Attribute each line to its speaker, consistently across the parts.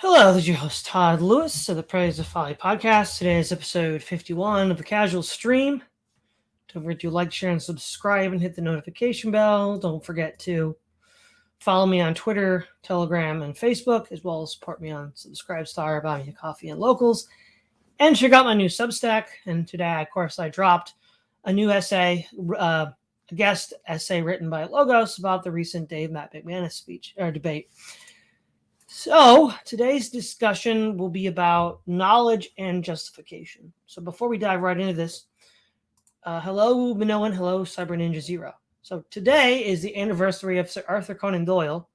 Speaker 1: Hello, this is your host Todd Lewis of the Praise of Folly podcast. Today is episode 51 of the Casual Stream. Don't forget to like, share, and subscribe and hit the notification bell. Don't forget to follow me on Twitter, Telegram, and Facebook, as well as support me on Subscribestar, Buy Me a Coffee, and Locals. And check out my new Substack. And today, of course, I dropped a new essay, a guest essay written by Logos about the recent Matt McManus speech or debate. So today's discussion will be about knowledge and justification. So before we dive right into this, hello Minoan, hello Cyber Ninja Zero. So today is the anniversary of Sir Arthur Conan Doyle,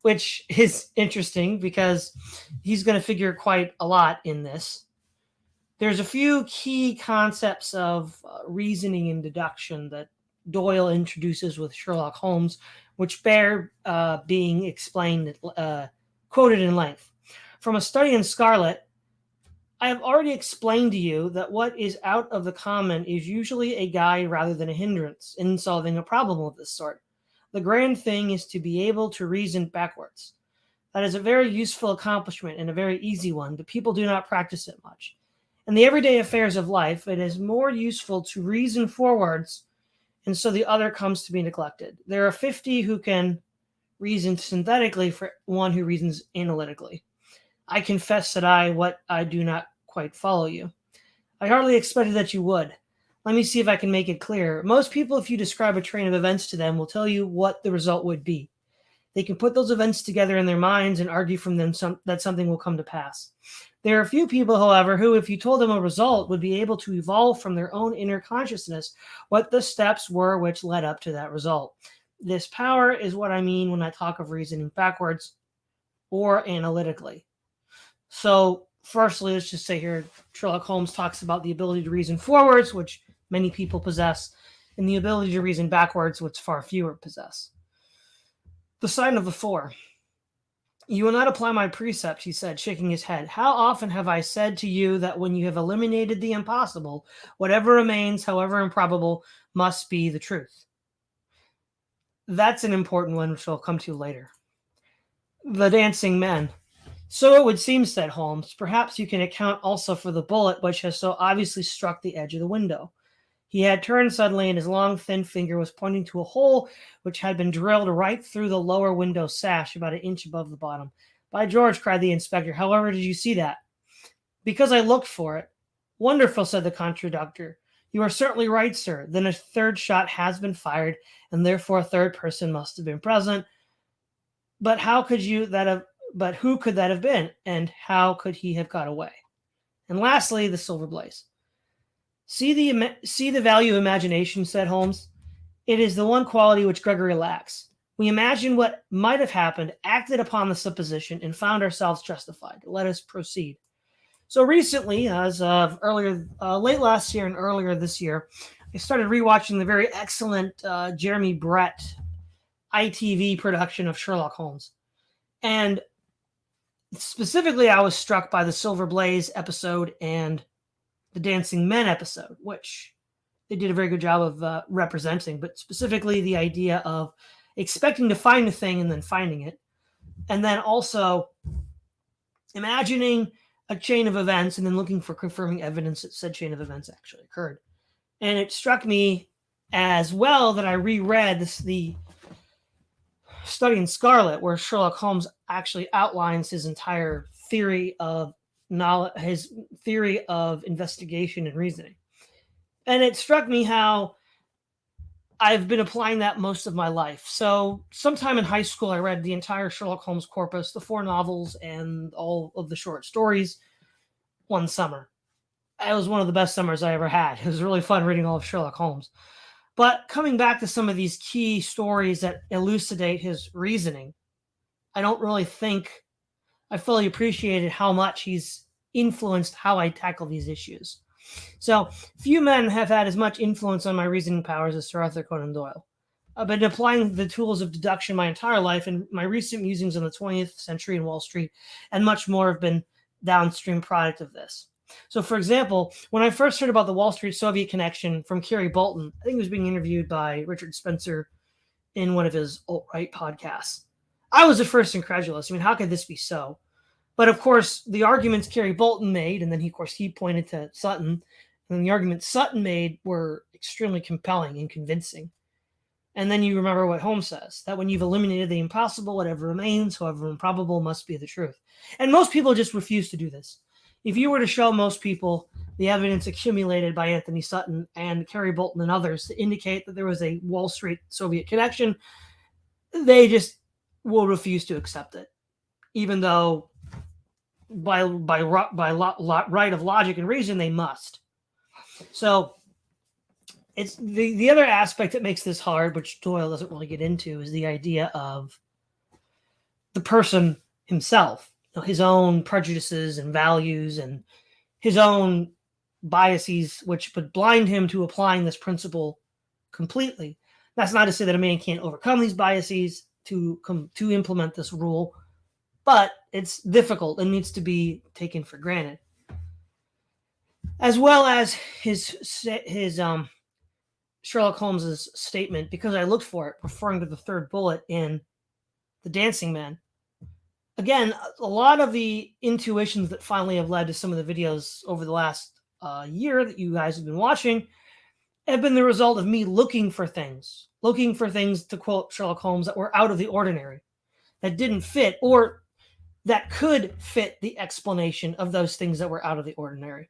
Speaker 1: which is interesting because he's going to figure quite a lot in this. There's a few key concepts of reasoning and deduction that Doyle introduces with Sherlock Holmes, which bear being explained quoted in length. From a study in Scarlet, I have already explained to you that what is out of the common is usually a guide rather than a hindrance in solving a problem of this sort. The grand thing is to be able to reason backwards. That is a very useful accomplishment and a very easy one, but people do not practice it much. In the everyday affairs of life, it is more useful to reason forwards, and so the other comes to be neglected. There are 50 who can reason synthetically for one who reasons analytically. I confess that I do not quite follow you. I hardly expected that you would. Let me see if I can make it clear. Most people, if you describe a train of events to them, will tell you what the result would be. They can put those events together in their minds and argue from them that something will come to pass. There are a few people, however, who, if you told them a result, would be able to evolve from their own inner consciousness what the steps were which led up to that result. This power is what I mean when I talk of reasoning backwards or analytically. So, firstly, let's just say here, Sherlock Holmes talks about the ability to reason forwards, which many people possess, and the ability to reason backwards, which far fewer possess. The sign of the four. You will not apply my precept, he said, shaking his head. How often have I said to you that when you have eliminated the impossible, whatever remains, however improbable, must be the truth? That's an important one, which I'll come to later. The dancing men. So it would seem, said Holmes. Perhaps you can account also for the bullet which has so obviously struck the edge of the window. He had turned suddenly, and his long, thin finger was pointing to a hole which had been drilled right through the lower window sash, about an inch above the bottom. By George, cried the inspector. However did you see that? Because I looked for it. Wonderful, said the conductor. You are certainly right, sir. Then a third shot has been fired, and therefore a third person must have been present. But who could that have been? And how could he have got away? And lastly, the silver blaze. See the value of imagination, said Holmes. It is the one quality which Gregory lacks. We imagine what might have happened, acted upon the supposition, and found ourselves justified. Let us proceed. So recently, as of late last year and earlier this year, I started rewatching the very excellent Jeremy Brett ITV production of Sherlock Holmes. And specifically, I was struck by the Silver Blaze episode and the Dancing Men episode, which they did a very good job of representing, but specifically the idea of expecting to find a thing and then finding it. And then also imagining a chain of events and then looking for confirming evidence that said chain of events actually occurred. And it struck me as well that I reread the study in Scarlet, where Sherlock Holmes actually outlines his entire theory of knowledge, his theory of investigation and reasoning. And it struck me how I've been applying that most of my life. So sometime in high school, I read the entire Sherlock Holmes corpus, the 4 novels and all of the short stories, one summer. It was one of the best summers I ever had. It was really fun reading all of Sherlock Holmes. But coming back to some of these key stories that elucidate his reasoning, I don't really think I fully appreciated how much he's influenced how I tackle these issues. So few men have had as much influence on my reasoning powers as Sir Arthur Conan Doyle. I've been applying the tools of deduction my entire life, and my recent musings on the 20th century and Wall Street and much more have been downstream product of this. So, for example, when I first heard about the Wall Street-Soviet connection from Kerry Bolton, I think he was being interviewed by Richard Spencer in one of his alt-right podcasts. I was at first incredulous. I mean, how could this be so? But of course, the arguments Kerry Bolton made, and then he pointed to Sutton, and the arguments Sutton made were extremely compelling and convincing. And then you remember what Holmes says, that when you've eliminated the impossible, whatever remains, however improbable, must be the truth. And most people just refuse to do this. If you were to show most people the evidence accumulated by Anthony Sutton and Kerry Bolton and others to indicate that there was a Wall Street Soviet connection, they just will refuse to accept it, even though by right of logic and reason they must. So it's the other aspect that makes this hard, which Doyle doesn't really get into, is the idea of the person himself, his own prejudices and values and his own biases, which would blind him to applying this principle completely. That's not to say that a man can't overcome these biases to implement this rule, but it's difficult and needs to be taken for granted. As well as his Sherlock Holmes's statement, because I looked for it, referring to the third bullet in The Dancing Man. Again, a lot of the intuitions that finally have led to some of the videos over the last year that you guys have been watching have been the result of me looking for things, to quote Sherlock Holmes, that were out of the ordinary, that didn't fit, or that could fit the explanation of those things that were out of the ordinary.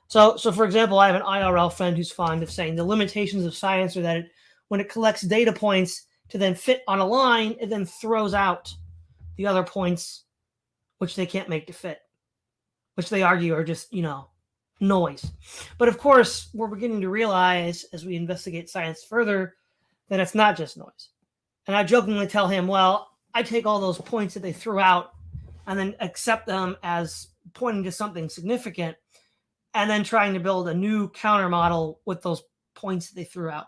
Speaker 1: So for example, I have an IRL friend who's fond of saying the limitations of science are that when it collects data points to then fit on a line, it then throws out the other points which they can't make to fit, which they argue are just, noise. But of course, we're beginning to realize as we investigate science further that it's not just noise. And I jokingly tell him, well, I take all those points that they threw out and then accept them as pointing to something significant, and then trying to build a new counter model with those points that they threw out.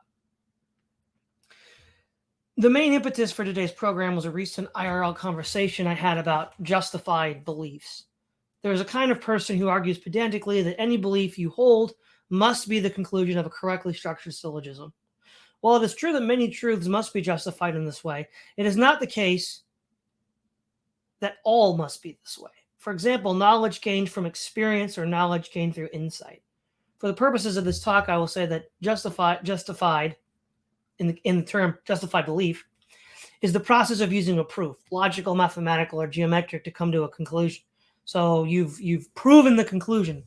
Speaker 1: The main impetus for today's program was a recent IRL conversation I had about justified beliefs. There's a kind of person who argues pedantically that any belief you hold must be the conclusion of a correctly structured syllogism. While it is true that many truths must be justified in this way, it is not the case that all must be this way. For example, knowledge gained from experience or knowledge gained through insight. For the purposes of this talk, I will say that justified in the term justified belief is the process of using a proof, logical, mathematical, or geometric, to come to a conclusion. So you've proven the conclusion,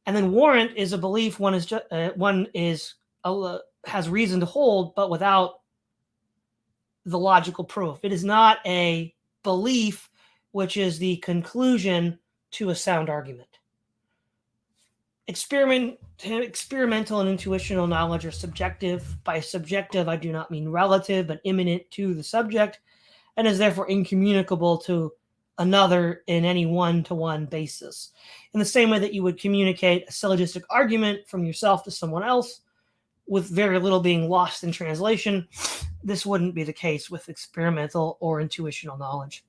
Speaker 1: and then warrant is a belief one has reason to hold, but without the logical proof. It is not a belief which is the conclusion to a sound argument. Experimental and intuitional knowledge are subjective. By subjective, I do not mean relative, but immanent to the subject, and is therefore incommunicable to another in any one-to-one basis. In the same way that you would communicate a syllogistic argument from yourself to someone else, with very little being lost in translation, this wouldn't be the case with experimental or intuitional knowledge.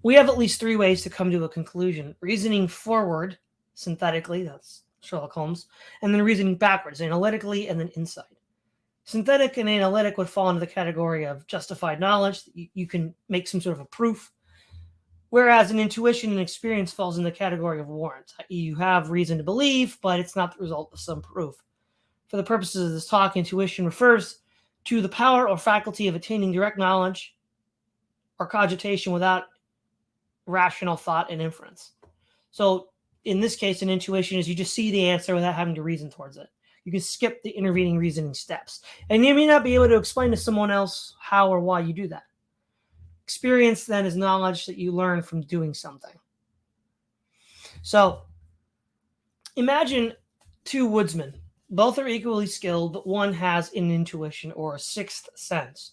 Speaker 1: We have at least three ways to come to a conclusion: reasoning forward, synthetically, that's Sherlock Holmes, and then reasoning backwards, analytically, and then inside. Synthetic and analytic would fall into the category of justified knowledge. You can make some sort of a proof, whereas an intuition and experience falls in the category of warrant. You have reason to believe, but it's not the result of some proof. For the purposes of this talk, intuition refers to the power or faculty of attaining direct knowledge or cogitation without rational thought and inference. So in this case, an intuition is you just see the answer without having to reason towards it. You can skip the intervening reasoning steps. And you may not be able to explain to someone else how or why you do that. Experience, then, is knowledge that you learn from doing something. So imagine two woodsmen. Both are equally skilled, but one has an intuition or a sixth sense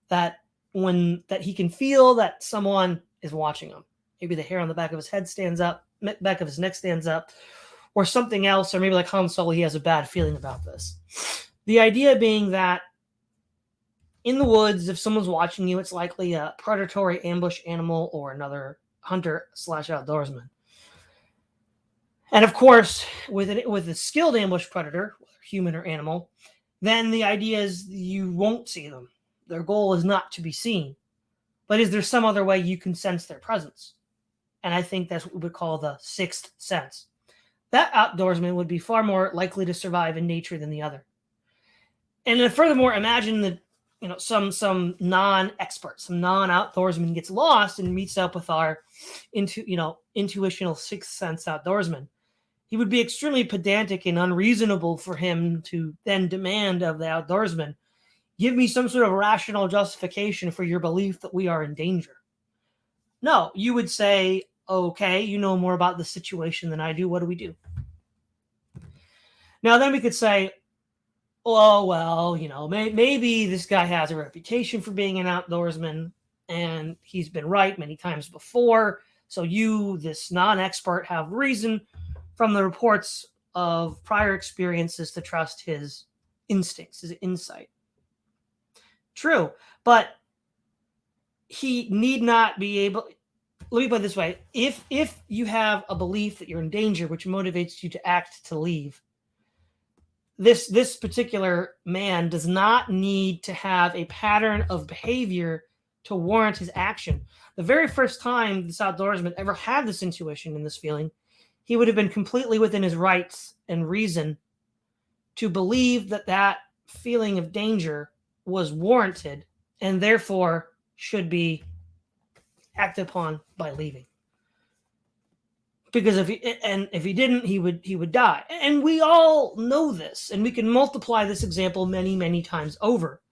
Speaker 1: that he can feel that someone is watching him. Maybe the hair on the back of his head stands up, back of his neck stands up, or something else, or maybe like Han Solo, he has a bad feeling about this. The idea being that in the woods, if someone's watching you, it's likely a predatory ambush animal or another hunter/outdoorsman. And of course, with a skilled ambush predator, whether human or animal, then the idea is you won't see them. Their goal is not to be seen. But is there some other way you can sense their presence? And I think that's what we would call the sixth sense. That outdoorsman would be far more likely to survive in nature than the other. And then furthermore, imagine that some non-expert, some non-outdoorsman gets lost and meets up with our intuitional sixth sense outdoorsman. He would be extremely pedantic and unreasonable for him to then demand of the outdoorsman, give me some sort of rational justification for your belief that we are in danger. No, you would say, okay, you know more about the situation than I do. What do we do? Now, then we could say, oh, well, maybe this guy has a reputation for being an outdoorsman and he's been right many times before. So you, this non-expert, have reason from the reports of prior experiences to trust his instincts, his insight. True, but he need not be able. Let me put it this way. If you have a belief that you're in danger, which motivates you to act to leave, this particular man does not need to have a pattern of behavior to warrant his action. The very first time this outdoorsman ever had this intuition and this feeling, he would have been completely within his rights and reason to believe that feeling of danger was warranted and therefore should be acted upon by leaving. Because if he didn't, he would die. And we all know this, and we can multiply this example many, many times over.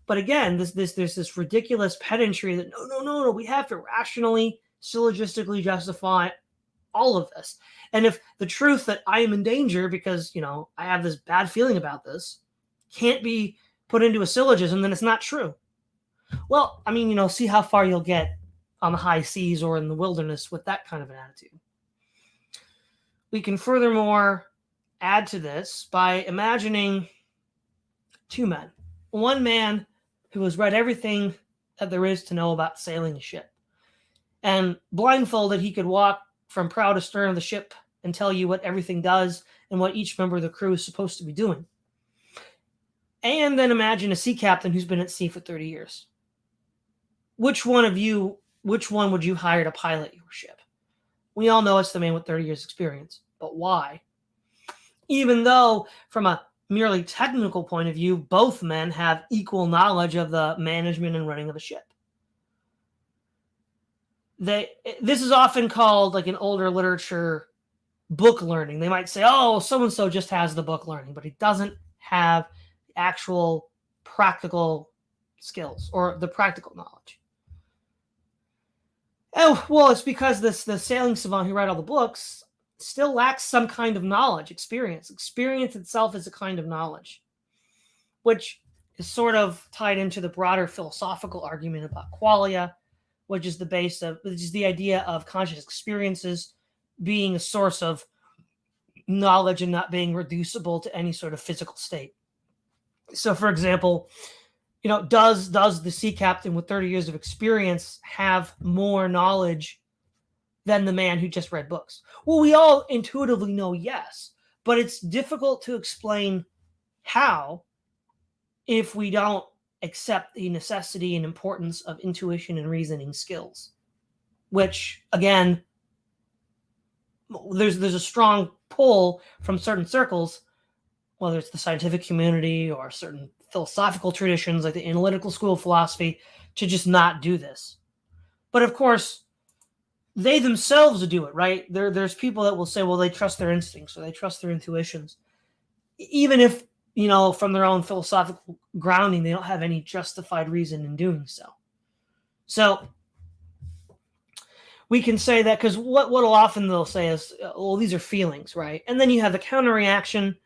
Speaker 1: But again, there's this ridiculous pedantry that no, we have to rationally, syllogistically justify all of this. And if the truth that I am in danger because, I have this bad feeling about this can't be put into a syllogism, then it's not true. Well, see how far you'll get on the high seas or in the wilderness with that kind of an attitude. We can furthermore add to this by imagining two men. One man who has read everything that there is to know about sailing a ship. And blindfolded, he could walk from prow to stern of the ship and tell you what everything does and what each member of the crew is supposed to be doing. And then imagine a sea captain who's been at sea for 30 years. Which one would you hire to pilot your ship? We all know it's the man with 30 years experience, but why? Even though from a merely technical point of view, both men have equal knowledge of the management and running of a ship. This is often called, like in older literature, book learning. They might say, oh, so-and-so just has the book learning, but he doesn't have the actual practical skills or the practical knowledge. Oh, well, it's because the sailing savant who wrote all the books still lacks some kind of knowledge, experience. Experience itself is a kind of knowledge, which is sort of tied into the broader philosophical argument about qualia, which is the idea of conscious experiences being a source of knowledge and not being reducible to any sort of physical state. So, for example, does the sea captain with 30 years of experience have more knowledge than the man who just read books? Well, we all intuitively know yes, but it's difficult to explain how if we don't accept the necessity and importance of intuition and reasoning skills, which, again, there's a strong pull from certain circles, whether it's the scientific community or certain philosophical traditions like the analytical school of philosophy, to just not do this. But of course, they themselves do it, right? There's people that will say, well, they trust their instincts or they trust their intuitions, even if, from their own philosophical grounding, they don't have any justified reason in doing so. So we can say that because what'll often they'll say is, well, these are feelings, right? And then you have the counter reaction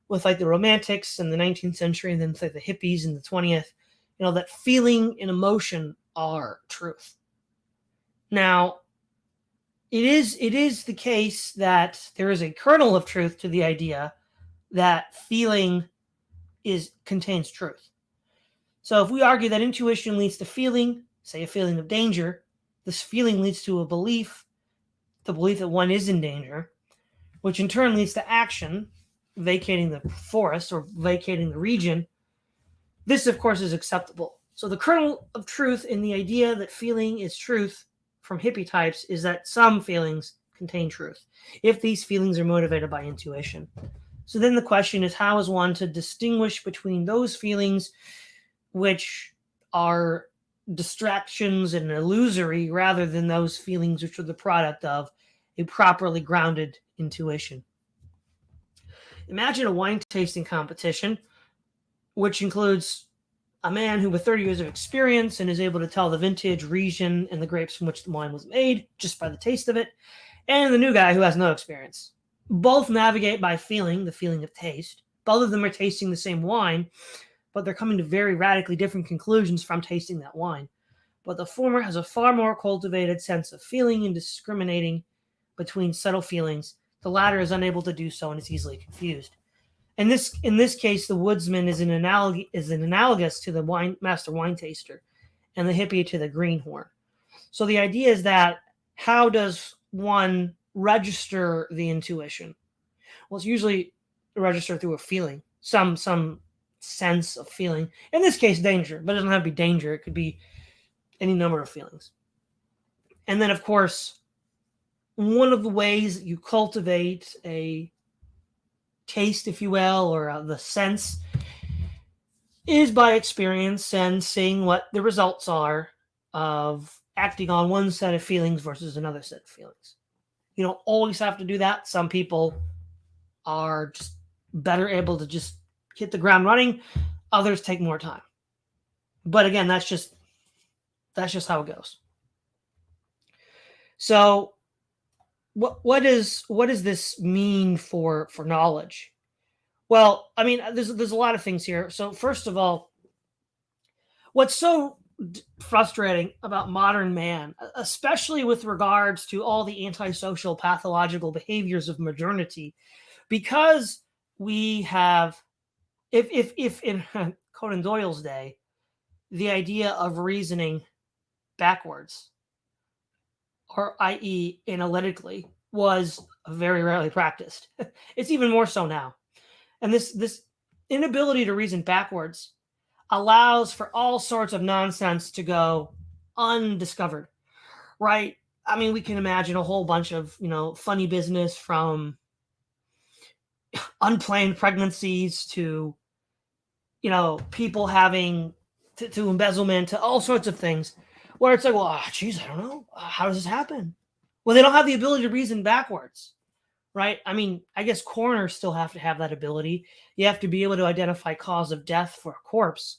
Speaker 1: with like the romantics in the 19th century and then say the hippies in the 20th, that feeling and emotion are truth. Now, it is the case that there is a kernel of truth to the idea that feeling contains truth. So if we argue that intuition leads to feeling, say a feeling of danger, this feeling leads to a belief, the belief that one is in danger, which in turn leads to action, vacating the forest or vacating the region, this, of course, is acceptable. So the kernel of truth in the idea that feeling is truth from hippie types is that some feelings contain truth, if these feelings are motivated by intuition. So then the question is, how is one to distinguish between those feelings which are distractions and illusory rather than those feelings which are the product of a properly grounded intuition? Imagine a wine tasting competition, which includes a man who with 30 years of experience and is able to tell the vintage, region, and the grapes from which the wine was made just by the taste of it, and the new guy who has no experience. Both navigate by feeling, the feeling of taste. Both of them are tasting the same wine, but they're coming to very radically different conclusions from tasting that wine. But the former has a far more cultivated sense of feeling and discriminating between subtle feelings. The latter is unable to do so and is easily confused. In this case, the woodsman is analogous to the master wine taster, and the hippie to the greenhorn. So the idea is that how does one register the intuition? Well, it's usually registered through a feeling, some sense of feeling. In this case, danger, but it doesn't have to be danger. It could be any number of feelings. And then, of course, one of the ways that you cultivate a taste, if you will, or the sense is by experience and seeing what the results are of acting on one set of feelings versus another set of feelings. You don't always have to do that. Some people are just better able to just hit the ground running. Others take more time. But again, that's just how it goes. So what does this mean for knowledge? Well, I mean, there's a lot of things here. So first of all, what's so frustrating about modern man, especially with regards to all the antisocial pathological behaviors of modernity, because we have, if in Conan Doyle's day, the idea of reasoning backwards, or i.e. analytically, was very rarely practiced. It's even more so now. And this inability to reason backwards allows for all sorts of nonsense to go undiscovered, right? I mean, we can imagine a whole bunch of, funny business, from unplanned pregnancies to, people having to embezzlement, to all sorts of things, where it's like, well, geez, I don't know. How does this happen? Well, they don't have the ability to reason backwards, right? I mean, I guess coroners still have to have that ability. You have to be able to identify cause of death for a corpse,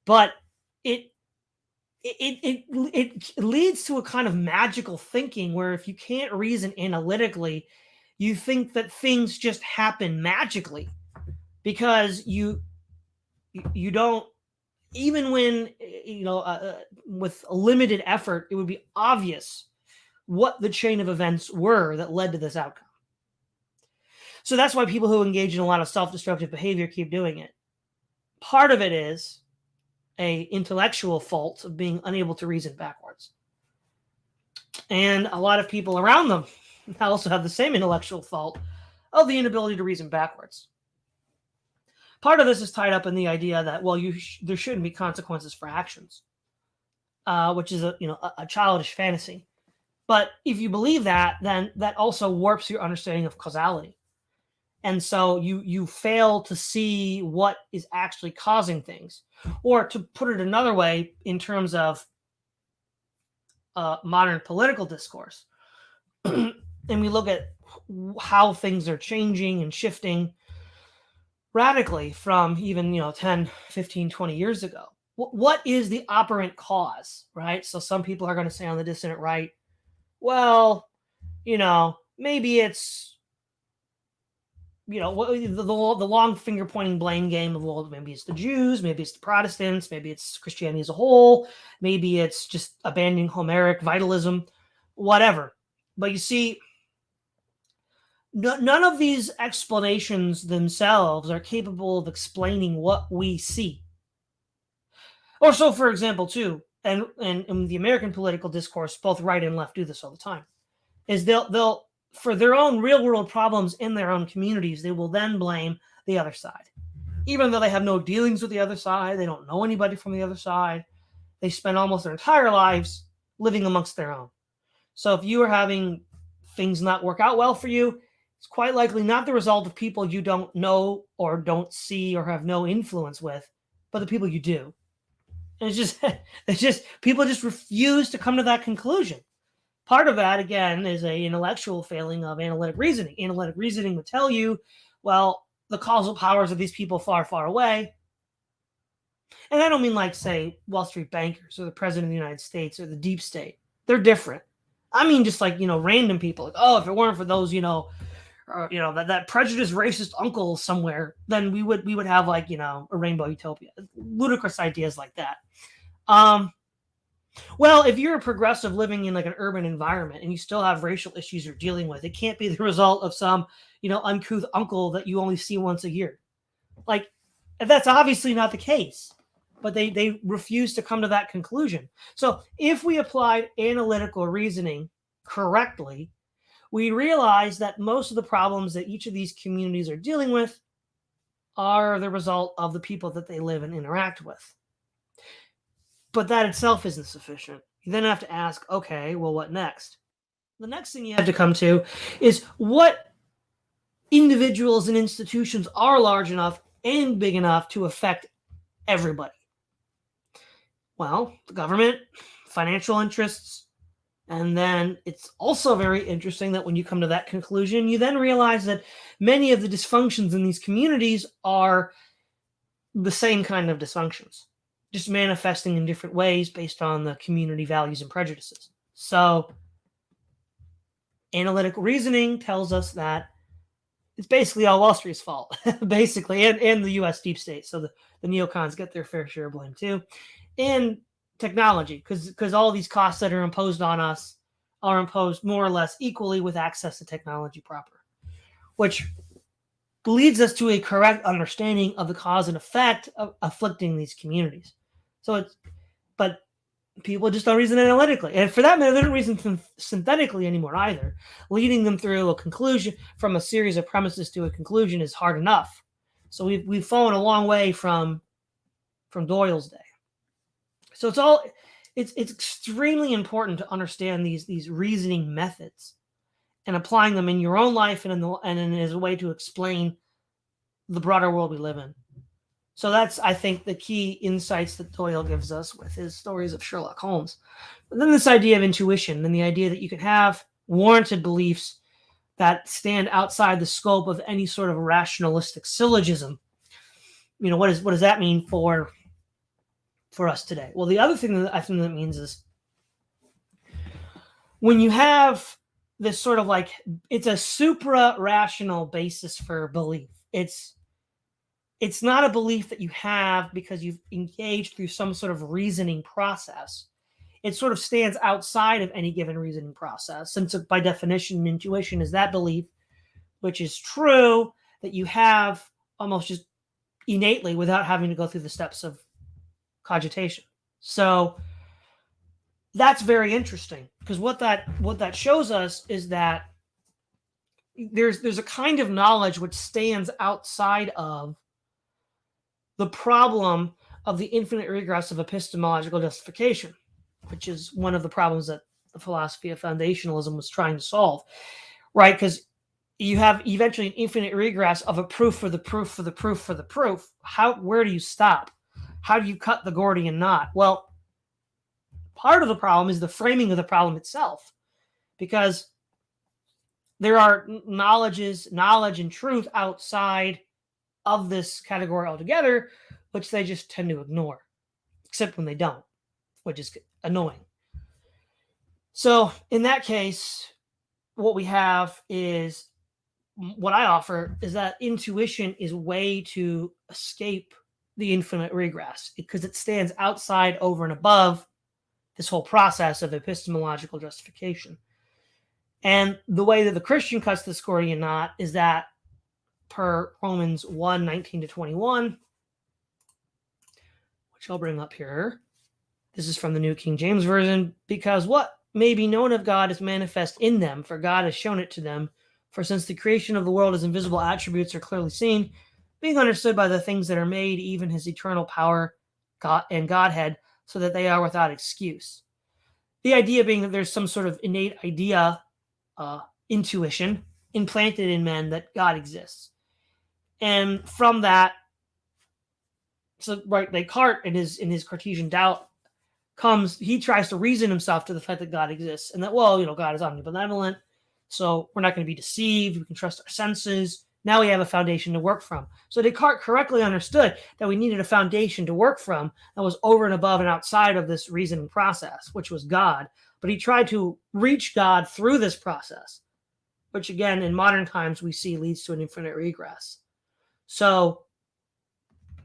Speaker 1: but it leads to a kind of magical thinking where if you can't reason analytically, you think that things just happen magically because you don't, even when with a limited effort, it would be obvious what the chain of events were that led to this outcome. So that's why people who engage in a lot of self-destructive behavior keep doing it. Part of it is a intellectual fault of being unable to reason backwards. And a lot of people around them also have the same intellectual fault of the inability to reason backwards. Part of this is tied up in the idea that, well, there shouldn't be consequences for actions, which is a childish fantasy. But if you believe that, then that also warps your understanding of causality. And so you fail to see what is actually causing things. Or to put it another way, in terms of modern political discourse, and we look at how things are changing and shifting radically from even 10, 15, 20 years ago. What is the operant cause, right? So some people are going to say on the dissident right, well, maybe it's the long finger pointing blame game of, well, maybe it's the Jews, maybe it's the Protestants, maybe it's Christianity as a whole, maybe it's just abandoning Homeric vitalism, whatever. But you see, none of these explanations themselves are capable of explaining what we see. Or so, for example, too, and in the American political discourse, both right and left do this all the time, is they'll for their own real world problems in their own communities, they will then blame the other side. Even though they have no dealings with the other side, they don't know anybody from the other side, they spend almost their entire lives living amongst their own. So if you are having things not work out well for you, it's quite likely not the result of people you don't know or don't see or have no influence with, but the people you do. And it's just people just refuse to come to that conclusion. Part of that, again, is a intellectual failing of analytic reasoning. Analytic reasoning would tell you, well, the causal powers of these people far, far away. And I don't mean like, say, Wall Street bankers or the president of the United States or the deep state. They're different. I mean, just like, random people. Like, oh, if it weren't for those, that prejudiced racist uncle somewhere, then we would have like, a rainbow utopia. Ludicrous ideas like that. Well, if you're a progressive living in like an urban environment and you still have racial issues you're dealing with, it can't be the result of some, uncouth uncle that you only see once a year. Like, that's obviously not the case, but they refuse to come to that conclusion. So if we applied analytical reasoning correctly, we realize that most of the problems that each of these communities are dealing with are the result of the people that they live and interact with. But that itself isn't sufficient. You then have to ask, okay, well, what next? The next thing you have to come to is what individuals and institutions are large enough and big enough to affect everybody. Well, the government, financial interests, and then it's also very interesting that when you come to that conclusion, you then realize that many of the dysfunctions in these communities are the same kind of dysfunctions, just manifesting in different ways based on the community values and prejudices. So analytical reasoning tells us that it's basically all Wall Street's fault, basically, and the US deep state. So the neocons get their fair share of blame too. And technology, because all these costs that are imposed on us are imposed more or less equally with access to technology proper, which leads us to a correct understanding of the cause and effect of afflicting these communities. But people just don't reason analytically. And for that matter, they don't reason synthetically anymore either. Leading them through a conclusion from a series of premises to a conclusion is hard enough. So we've fallen a long way from Doyle's day. So it's extremely important to understand these reasoning methods and applying them in your own life and as a way to explain the broader world we live in. So that's, I think, the key insights that Doyle gives us with his stories of Sherlock Holmes. But then this idea of intuition and the idea that you can have warranted beliefs that stand outside the scope of any sort of rationalistic syllogism. What does that mean for us today? Well, the other thing that I think that means is when you have this sort of like, it's a supra-rational basis for belief. It's not a belief that you have because you've engaged through some sort of reasoning process. It sort of stands outside of any given reasoning process, since by definition, intuition is that belief, which is true, that you have almost just innately without having to go through the steps of cogitation. So that's very interesting, because what that shows us is that there's a kind of knowledge which stands outside of the problem of the infinite regress of epistemological justification, which is one of the problems that the philosophy of foundationalism was trying to solve, right? Because you have eventually an infinite regress of a proof for the proof for the proof for the proof. Where do you stop? How do you cut the Gordian knot? Well, part of the problem is the framing of the problem itself, because there are knowledge and truth outside of this category altogether, which they just tend to ignore, except when they don't, which is annoying. So in that case, what we have is, what I offer is that intuition is a way to escape the infinite regress, because it stands outside, over and above this whole process of epistemological justification. And the way that the Christian cuts this Gordian knot is that, per Romans 1:19-21, which I'll bring up here. This is from the New King James Version. Because what may be known of God is manifest in them, for God has shown it to them. For since the creation of the world, his invisible attributes are clearly seen, being understood by the things that are made, even his eternal power, God and Godhead, so that they are without excuse. The idea being that there's some sort of innate idea, intuition, implanted in men that God exists. And from that, so right, Descartes in his Cartesian doubt he tries to reason himself to the fact that God exists and that, well, God is omnibenevolent, so we're not going to be deceived. We can trust our senses. Now we have a foundation to work from. So Descartes correctly understood that we needed a foundation to work from that was over and above and outside of this reasoning process, which was God. But he tried to reach God through this process, which again, in modern times, we see leads to an infinite regress. So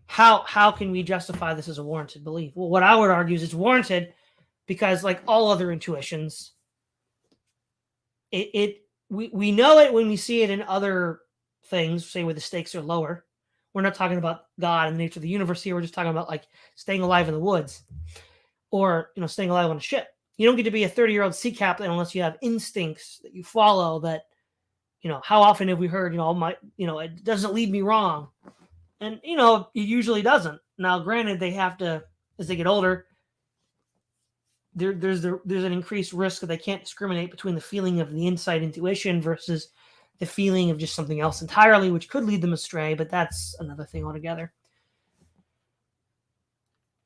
Speaker 1: how can we justify this as a warranted belief? Well, what I would argue is it's warranted because, like all other intuitions, we know it when we see it in other things, say where the stakes are lower. We're not talking about God and the nature of the universe here. We're just talking about like staying alive in the woods or staying alive on a ship. You don't get to be a 30-year-old sea captain unless you have instincts that you follow. That how often have we heard it doesn't lead me wrong. And, it usually doesn't. Now, granted, they have to, as they get older, there's an increased risk that they can't discriminate between the feeling of the inside intuition versus the feeling of just something else entirely, which could lead them astray, but that's another thing altogether.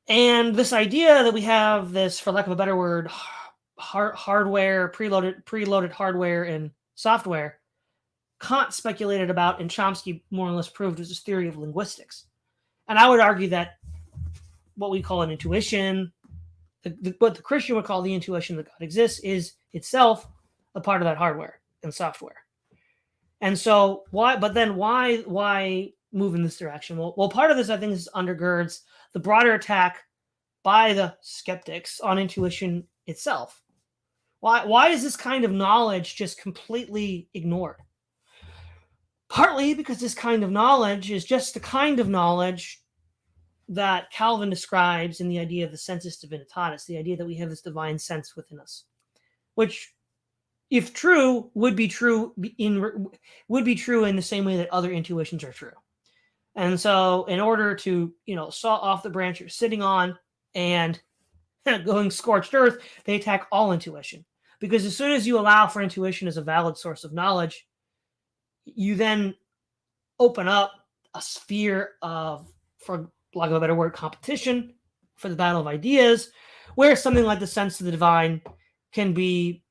Speaker 1: And this idea that we have this, for lack of a better word, hardware, preloaded hardware and software, Kant speculated about, and Chomsky more or less proved, was his theory of linguistics. And I would argue that what we call an intuition, what the Christian would call the intuition that God exists, is itself a part of that hardware and software. And so why move in this direction? Well, part of this, I think, undergirds the broader attack by the skeptics on intuition itself. Why is this kind of knowledge just completely ignored? Partly because this kind of knowledge is just the kind of knowledge that Calvin describes in the idea of the sensus divinitatis, the idea that we have this divine sense within us, which, if true, would be true in the same way that other intuitions are true. And so, in order to saw off the branch you're sitting on and going scorched earth, they attack all intuition, because as soon as you allow for intuition as a valid source of knowledge, you then open up a sphere of, for lack of a better word, competition for the battle of ideas, where something like the sense of the divine can be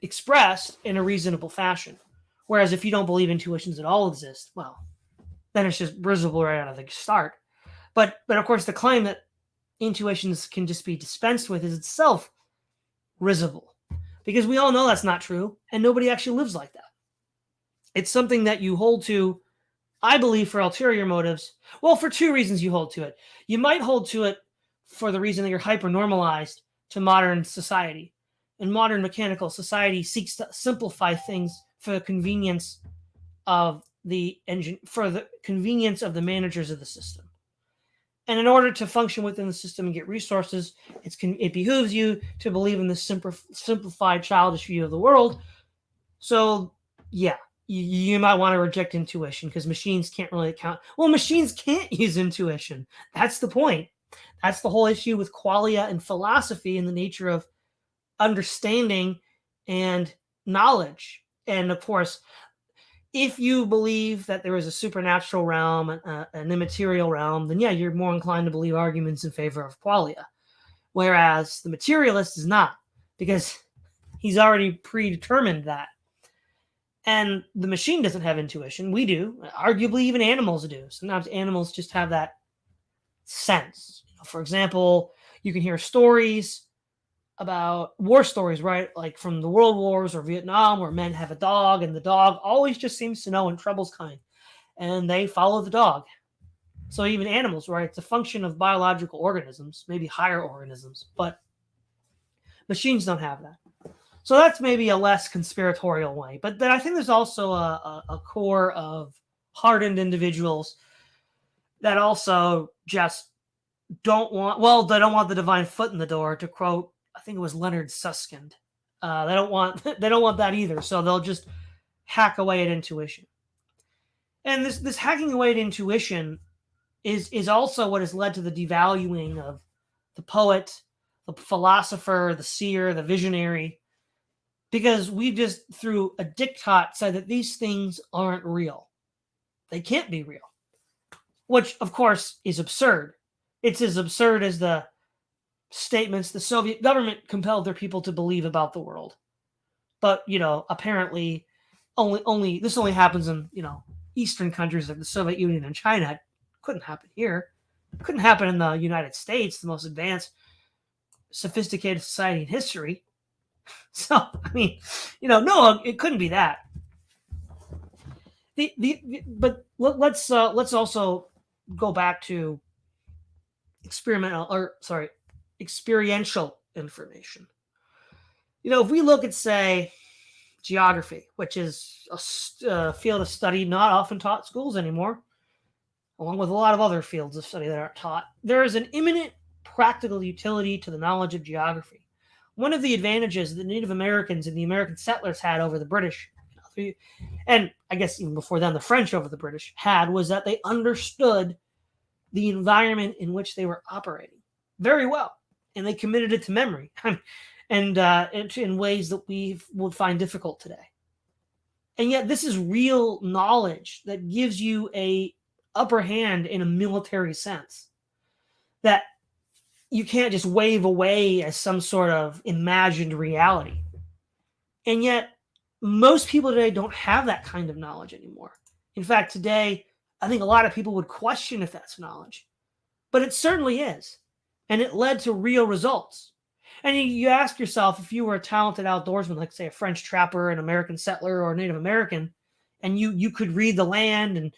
Speaker 1: expressed in a reasonable fashion. Whereas if you don't believe intuitions at all exist, well, then it's just risible right out of the start. But of course, the claim that intuitions can just be dispensed with is itself risible, because we all know that's not true, and nobody actually lives like that. It's something that you hold to, I believe, for ulterior motives. Well, for two reasons you hold to it. You might hold to it for the reason that you're hyper-normalized to modern society. And modern mechanical society seeks to simplify things for the convenience of the engine, for the convenience of the managers of the system. And in order to function within the system and get resources, it behooves you to believe in this simplified, childish view of the world. So, yeah, you might want to reject intuition because machines can't really account. Well, machines can't use intuition. That's the point. That's the whole issue with qualia and philosophy and the nature of understanding and knowledge. And of course, if you believe that there is a supernatural realm, an immaterial realm, then yeah, you're more inclined to believe arguments in favor of qualia. Whereas the materialist is not, because he's already predetermined that. And the machine doesn't have intuition. We do. Arguably, even animals do. Sometimes animals just have that sense. For example, you can hear stories about war stories, right? Like from the World Wars or Vietnam, where men have a dog, and the dog always just seems to know when trouble's coming, and they follow the dog. So even animals, right? It's a function of biological organisms, maybe higher organisms, but machines don't have that. So that's maybe a less conspiratorial way. But then I think there's also a core of hardened individuals that also just don't want the divine foot in the door, to quote, I think it was Leonard Susskind. They don't want that either. So they'll just hack away at intuition. And this hacking away at intuition is also what has led to the devaluing of the poet, the philosopher, the seer, the visionary, because we just, through a diktat, said that these things aren't real. They can't be real, which, of course, is absurd. It's as absurd as the statements the Soviet government compelled their people to believe about the world. But, apparently this only happens in, Eastern countries like the Soviet Union and China. It couldn't happen here. It couldn't happen in the United States, the most advanced, sophisticated society in history. So, no, it couldn't be that. But let's also go back to experiential information. If we look at, say, geography, which is a field of study not often taught in schools anymore, along with a lot of other fields of study that aren't taught, there is an imminent practical utility to the knowledge of geography. One of the advantages that Native Americans and the American settlers had over the British, and I guess even before then the French over the British had, was that they understood the environment in which they were operating very well, and they committed it to memory, and in ways that we would find difficult today. And yet this is real knowledge that gives you a upper hand in a military sense that you can't just wave away as some sort of imagined reality. And yet most people today don't have that kind of knowledge anymore. In fact, today, I think a lot of people would question if that's knowledge, but it certainly is. And it led to real results. And you ask yourself, if you were a talented outdoorsman, like, say, a French trapper, an American settler, or a Native American, and you could read the land and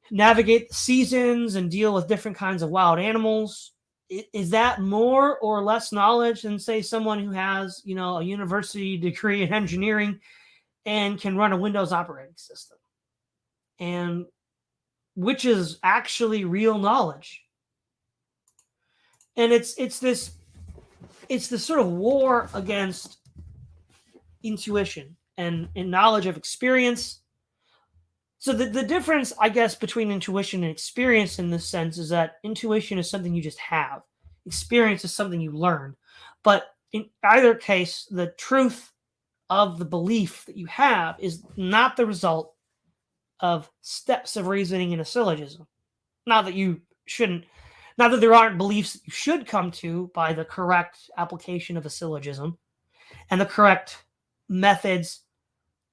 Speaker 1: navigate the seasons and deal with different kinds of wild animals, is that more or less knowledge than, say, someone who has, a university degree in engineering and can run a Windows operating system? And which is actually real knowledge? And it's this sort of war against intuition and knowledge of experience. So the difference, I guess, between intuition and experience in this sense is that intuition is something you just have. Experience is something you learn. But in either case, the truth of the belief that you have is not the result of steps of reasoning in a syllogism. Not that there aren't beliefs that you should come to by the correct application of a syllogism and the correct methods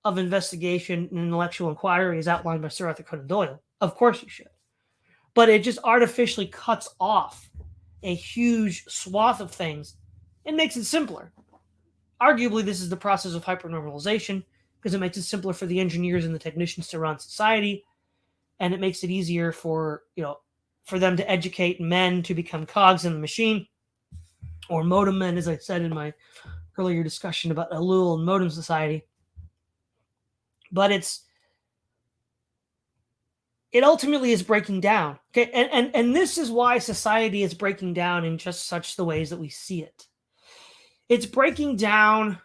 Speaker 1: of investigation and intellectual inquiry as outlined by Sir Arthur Conan Doyle. Of course you should. But it just artificially cuts off a huge swath of things and makes it simpler. Arguably, this is the process of hyper-normalization, because it makes it simpler for the engineers and the technicians to run society, and it makes it easier for them to educate men to become cogs in the machine, or modem men, as I said in my earlier discussion about Elul and modem society. But it ultimately is breaking down. Okay, and this is why society is breaking down in just such the ways that we see it. It's breaking down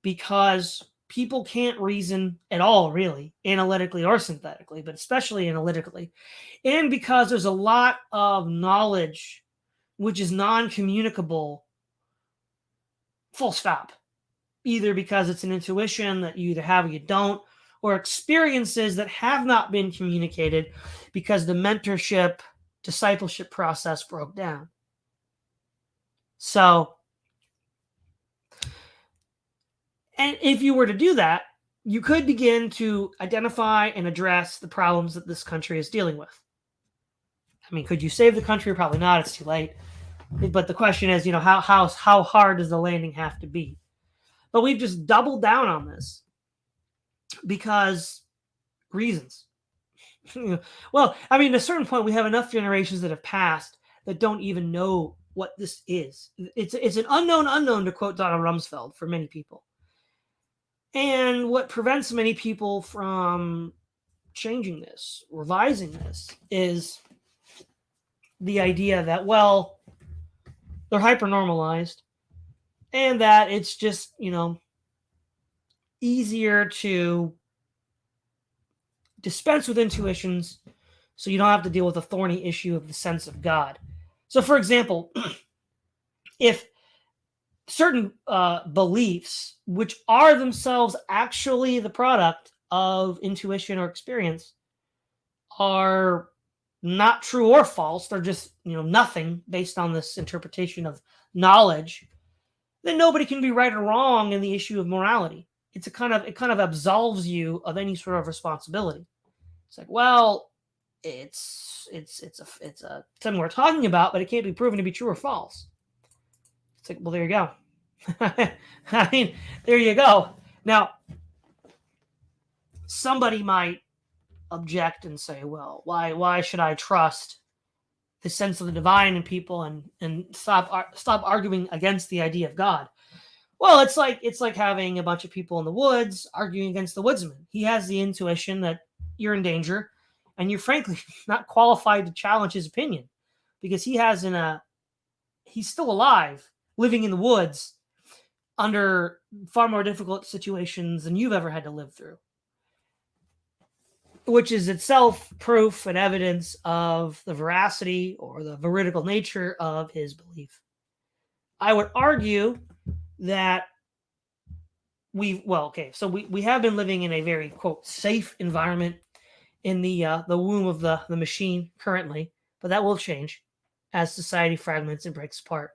Speaker 1: because people can't reason at all, really, analytically or synthetically, but especially analytically. And because there's a lot of knowledge which is non-communicable, full stop. Either because it's an intuition that you either have or you don't, or experiences that have not been communicated because the mentorship, discipleship process broke down. So, and if you were to do that, you could begin to identify and address the problems that this country is dealing with. I mean, could you save the country? Probably not. It's too late. But the question is, how hard does the landing have to be? But we've just doubled down on this because reasons. Well, I mean, at a certain point, we have enough generations that have passed that don't even know what this is. It's an unknown, to quote Donald Rumsfeld, for many people. And what prevents many people from changing this, revising this, is the idea that, well, they're hyper-normalized and that it's just, easier to dispense with intuitions so you don't have to deal with the thorny issue of the sense of God. So, for example, if certain beliefs, which are themselves actually the product of intuition or experience, are not true or false, they're just nothing based on this interpretation of knowledge, then nobody can be right or wrong in the issue of morality. It kind of absolves you of any sort of responsibility. It's like, well, it's a thing we're talking about, but it can't be proven to be true or false. It's like, well, there you go. I mean, there you go. Now, somebody might object and say, well, why should I trust the sense of the divine in people and stop arguing against the idea of God? Well, it's like having a bunch of people in the woods arguing against the woodsman. He has the intuition that you're in danger, and you're frankly not qualified to challenge his opinion because he's still alive, living in the woods under far more difficult situations than you've ever had to live through, which is itself proof and evidence of the veracity or the veridical nature of his belief. I would argue that we have been living in a very, quote, safe environment in the womb of the machine currently, but that will change as society fragments and breaks apart.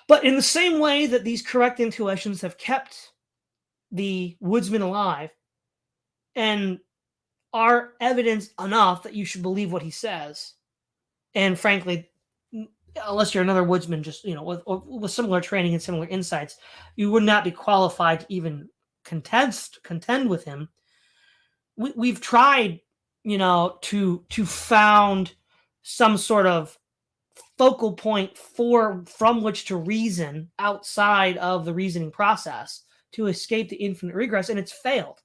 Speaker 1: But in the same way that these correct intuitions have kept the woodsman alive and are evidence enough that you should believe what he says, and frankly, unless you're another woodsman just with similar training and similar insights, you would not be qualified to even contend with him. We've tried to found some sort of focal point from which to reason outside of the reasoning process to escape the infinite regress, and it's failed.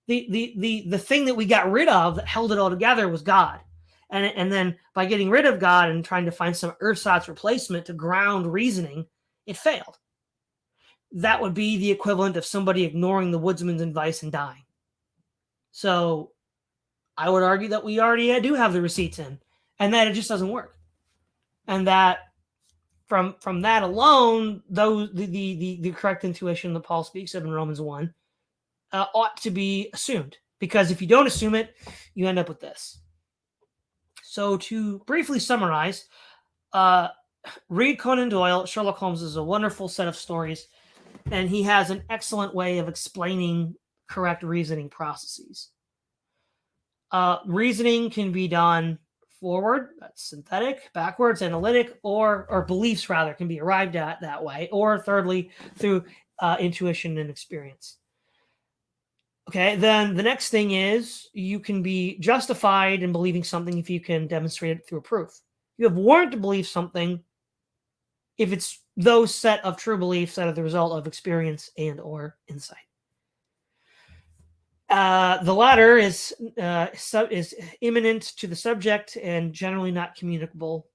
Speaker 1: The thing that we got rid of that held it all together was God. And then by getting rid of God and trying to find some ersatz replacement to ground reasoning, it failed. That would be the equivalent of somebody ignoring the woodsman's advice and dying. So I would argue that we already do have the receipts in, and that it just doesn't work. And that from that alone, those the correct intuition that Paul speaks of in Romans 1 ought to be assumed. Because if you don't assume it, you end up with this. So to briefly summarize, read Conan Doyle. Sherlock Holmes is a wonderful set of stories, and he has an excellent way of explaining correct reasoning processes. Reasoning can be done forward, that's synthetic, backwards, analytic, or beliefs rather can be arrived at that way, or thirdly, through intuition and experience. Okay, then the next thing is you can be justified in believing something if you can demonstrate it through a proof. You have warrant to believe something if it's those set of true beliefs that are the result of experience and or insight. The latter is immanent to the subject and generally not communicable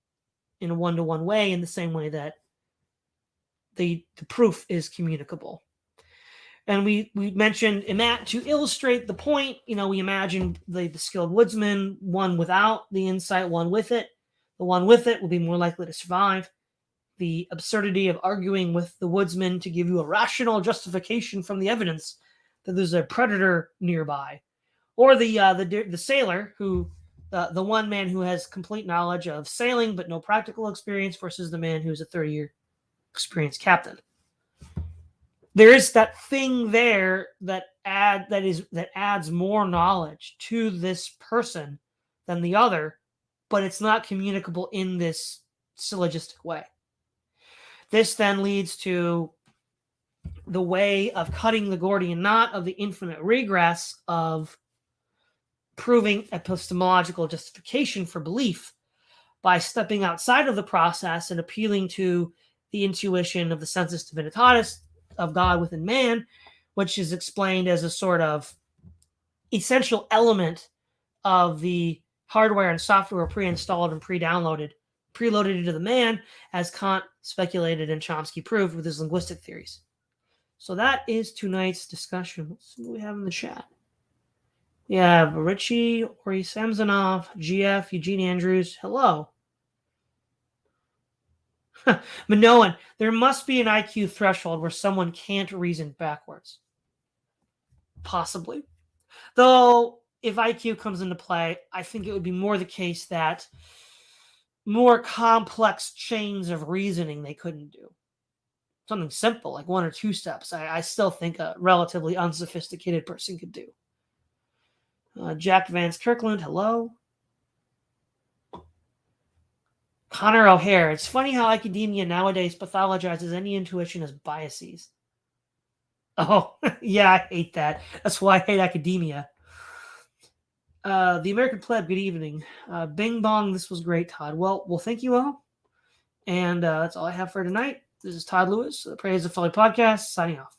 Speaker 1: in a one-to-one way in the same way that the proof is communicable. And we mentioned to illustrate the point, we imagine the skilled woodsman, one without the insight, one with it. The one with it will be more likely to survive. The absurdity of arguing with the woodsman to give you a rational justification from the evidence that there's a predator nearby, or the sailor who, the one man who has complete knowledge of sailing but no practical experience versus the man who's a 30-year experienced captain. There is that thing there that adds more knowledge to this person than the other, but it's not communicable in this syllogistic way. This then leads to the way of cutting the Gordian knot of the infinite regress of proving epistemological justification for belief by stepping outside of the process and appealing to the intuition of the sensus divinitatis of God within man, which is explained as a sort of essential element of the hardware and software pre-installed and preloaded into the man, as Kant speculated and Chomsky proved with his linguistic theories. So that is tonight's discussion. Let's see what we have in the chat. We have Richie, Ori Samsonov, GF, Eugene Andrews. Hello. Minoan, there must be an IQ threshold where someone can't reason backwards. Possibly. Though, if IQ comes into play, I think it would be more the case that more complex chains of reasoning they couldn't do. Something simple, like 1 or 2 steps, I still think a relatively unsophisticated person could do. Jack Vance Kirkland, hello. Connor O'Hare, it's funny how academia nowadays pathologizes any intuition as biases. Oh, yeah, I hate that. That's why I hate academia. The American Pleb, good evening. Bing bong, this was great, Todd. Well, thank you all. And that's all I have for tonight. This is Todd Lewis, the Praise of Folly podcast, signing off.